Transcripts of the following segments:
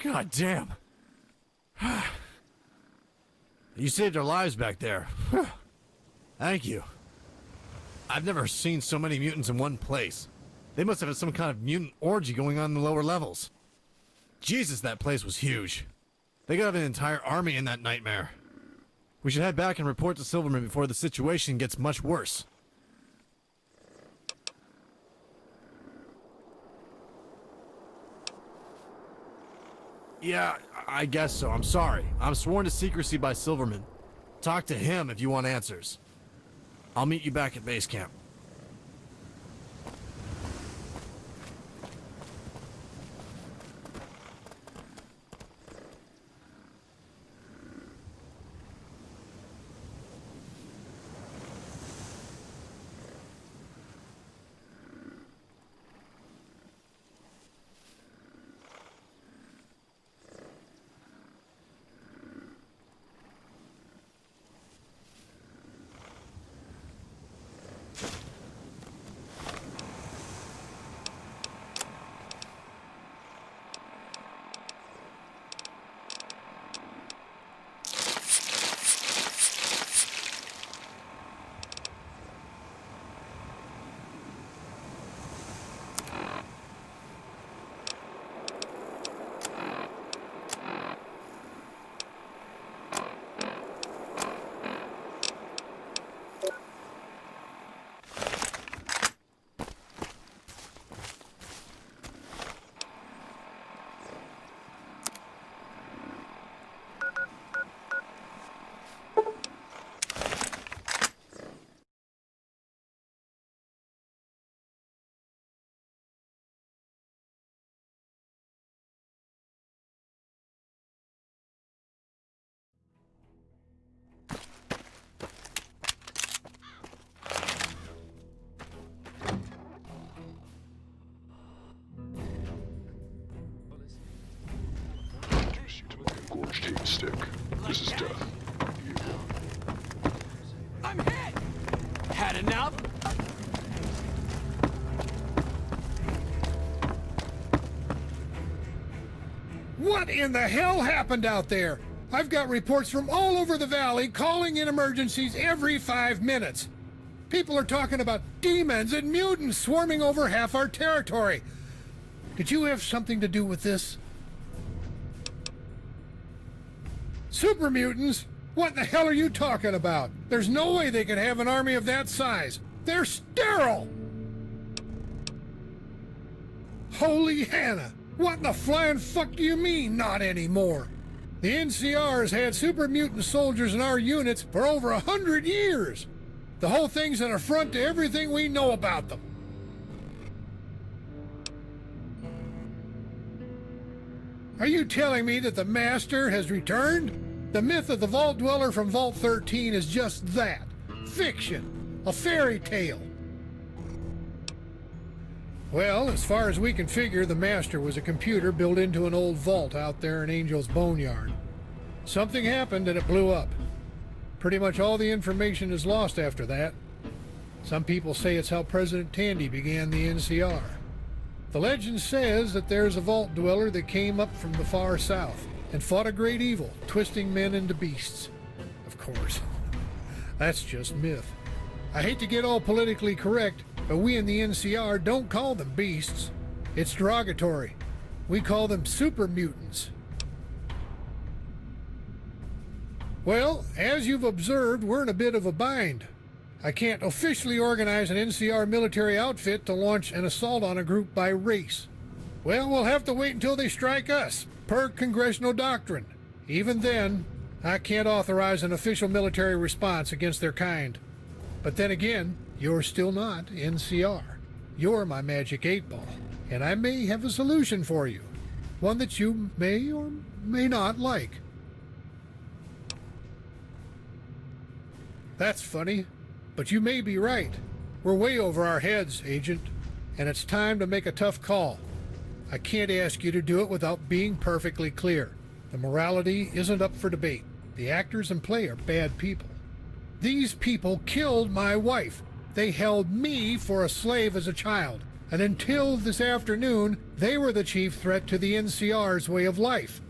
God damn. You saved our lives back there. Thank you. I've never seen so many mutants in one place. They must have had some kind of mutant orgy going on in the lower levels. Jesus, that place was huge. They got an entire army in that nightmare. We should head back and report to Silverman before the situation gets much worse. Yeah, I guess so. I'm sorry. I'm sworn to secrecy by Silverman. Talk to him if you want answers. I'll meet you back at base camp. Stick. This is death. You. I'm hit! Had enough? What in the hell happened out there? I've got reports from all over the valley calling in emergencies every 5 minutes. People are talking about demons and mutants swarming over half our territory. Did you have something to do with this? Super mutants? What the hell are you talking about? There's no way they could have an army of that size. They're sterile! Holy Hannah! What in the flying fuck do you mean, not anymore? The NCR has had super mutant soldiers in our units for over 100 years. The whole thing's an affront to everything we know about them. Are you telling me that the Master has returned? The myth of the Vault Dweller from Vault 13 is just that. Fiction. A fairy tale. Well, as far as we can figure, the Master was a computer built into an old vault out there in Angel's Boneyard. Something happened and it blew up. Pretty much all the information is lost after that. Some people say it's how President Tandy began the NCR. The legend says that there's a Vault Dweller that came up from the far south and fought a great evil, twisting men into beasts. Of course, that's just myth. I hate to get all politically correct, but we in the NCR don't call them beasts. It's derogatory. We call them super mutants. Well, as you've observed, we're in a bit of a bind. I can't officially organize an NCR military outfit to launch an assault on a group by race. Well, we'll have to wait until they strike us, per congressional doctrine. Even then, I can't authorize an official military response against their kind. But then again, you're still not NCR. You're my magic 8-ball, and I may have a solution for you. One that you may or may not like. That's funny, but you may be right. We're way over our heads, Agent, and it's time to make a tough call. I can't ask you to do it without being perfectly clear. The morality isn't up for debate. The actors in play are bad people. These people killed my wife. They held me for a slave as a child. And until this afternoon, they were the chief threat to the NCR's way of life.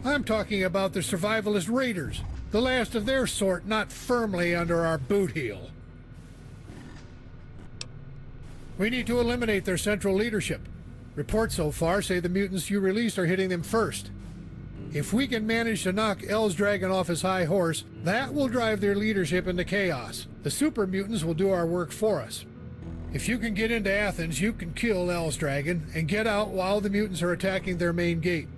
I'm talking about the survivalist raiders, the last of their sort not firmly under our boot heel. We need to eliminate their central leadership. Reports so far say the mutants you released are hitting them first. If we can manage to knock Dragon off his high horse, that will drive their leadership into chaos. The super mutants will do our work for us. If you can get into Athens, you can kill Dragon and get out while the mutants are attacking their main gate.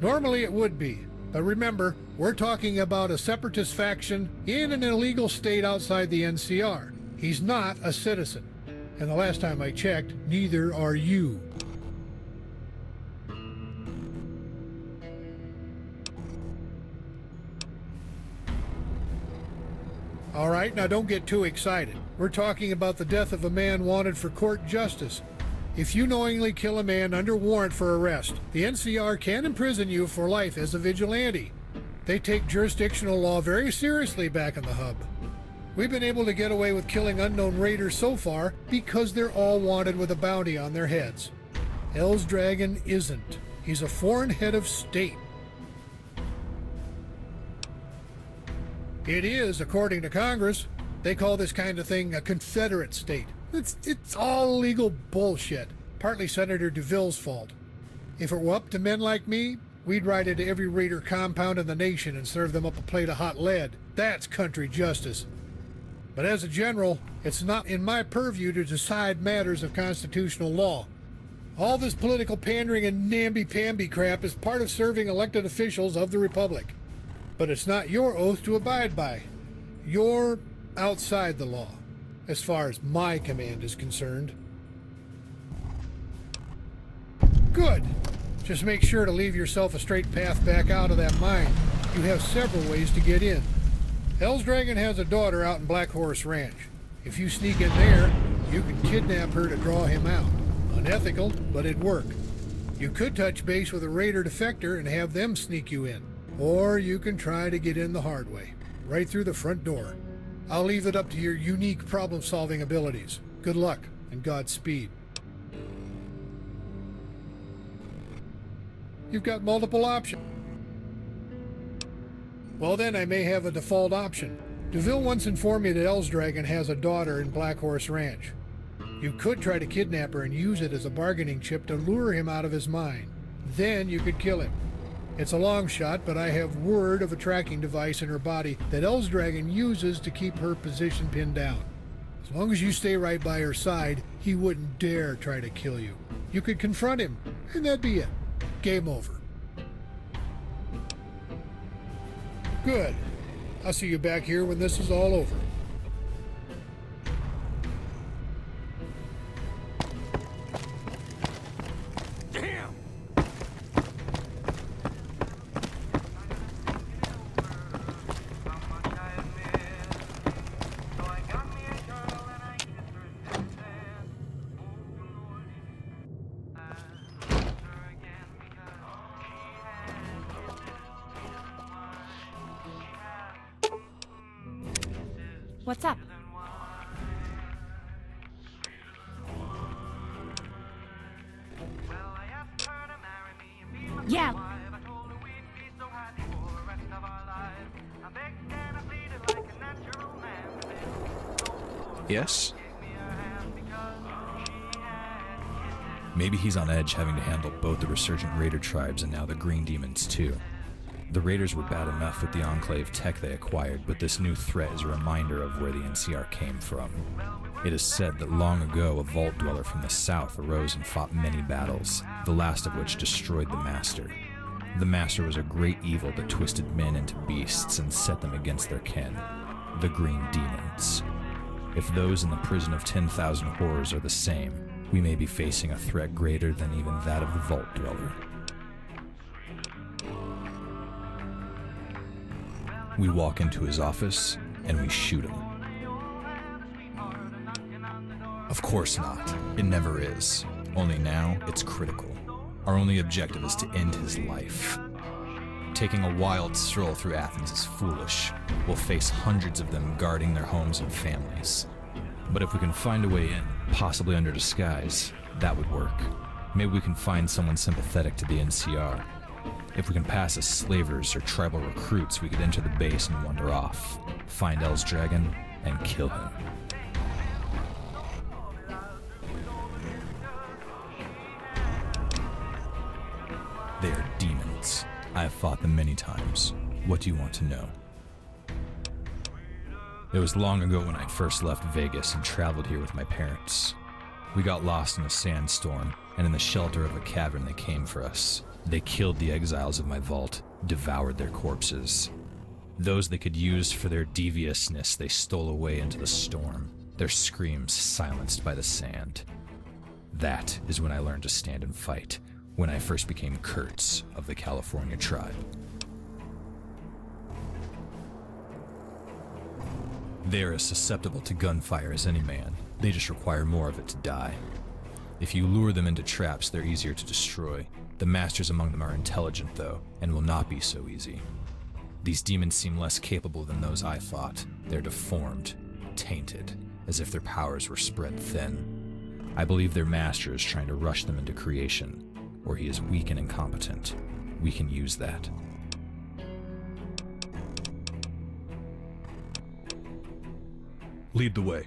Normally it would be, but remember, we're talking about a separatist faction in an illegal state outside the NCR. He's not a citizen. And the last time I checked, neither are you. All right, now don't get too excited. We're talking about the death of a man wanted for court justice. If you knowingly kill a man under warrant for arrest, the NCR can imprison you for life as a vigilante. They take jurisdictional law very seriously back in the hub. We've been able to get away with killing unknown raiders so far because they're all wanted with a bounty on their heads. Dragon isn't. He's a foreign head of state. It is, according to Congress. They call this kind of thing a Confederate state. It's all legal bullshit. Partly Senator DeVille's fault. If it were up to men like me, we'd ride into every raider compound in the nation and serve them up a plate of hot lead. That's country justice. But as a general, it's not in my purview to decide matters of constitutional law. All this political pandering and namby-pamby crap is part of serving elected officials of the Republic. But it's not your oath to abide by. You're outside the law, as far as my command is concerned. Good. Just make sure to leave yourself a straight path back out of that mine. You have several ways to get in. Dragon has a daughter out in Black Horse Ranch. If you sneak in there, you can kidnap her to draw him out. Unethical, but it'd work. You could touch base with a raider defector and have them sneak you in. Or you can try to get in the hard way, right through the front door. I'll leave it up to your unique problem-solving abilities. Good luck, and Godspeed. You've got multiple options. Well then, I may have a default option. DeVille once informed me that Dragon has a daughter in Black Horse Ranch. You could try to kidnap her and use it as a bargaining chip to lure him out of his mind. Then you could kill him. It's a long shot, but I have word of a tracking device in her body that Dragon uses to keep her position pinned down. As long as you stay right by her side, he wouldn't dare try to kill you. You could confront him, and that'd be it. Game over. Good. I'll see you back here when this is all over. Damn! What's up? Yeah. Yes? Maybe he's on edge having to handle both the resurgent raider tribes and now the green demons too. The raiders were bad enough with the Enclave tech they acquired, but this new threat is a reminder of where the NCR came from. It is said that long ago a vault dweller from the south arose and fought many battles, the last of which destroyed the Master. The Master was a great evil that twisted men into beasts and set them against their kin, the green demons. If those in the prison of 10,000 horrors are the same, we may be facing a threat greater than even that of the vault dweller. We walk into his office, and we shoot him. Of course not. It never is. Only now, it's critical. Our only objective is to end his life. Taking a wild stroll through Athens is foolish. We'll face hundreds of them guarding their homes and families. But if we can find a way in, possibly under disguise, that would work. Maybe we can find someone sympathetic to the NCR. If we can pass as slavers or tribal recruits, we could enter the base and wander off, find L's dragon, and kill him. They are demons. I have fought them many times. What do you want to know? It was long ago when I first left Vegas and traveled here with my parents. We got lost in a sandstorm, and in the shelter of a cavern they came for us. They killed the exiles of my vault, devoured their corpses. Those they could use for their deviousness they stole away into the storm, their screams silenced by the sand. That is when I learned to stand and fight, when I first became Kurtz of the California tribe. They are as susceptible to gunfire as any man. They just require more of it to die. If you lure them into traps, they're easier to destroy. The masters among them are intelligent, though, and will not be so easy. These demons seem less capable than those I fought. They're deformed, tainted, as if their powers were spread thin. I believe their master is trying to rush them into creation, or he is weak and incompetent. We can use that. Lead the way.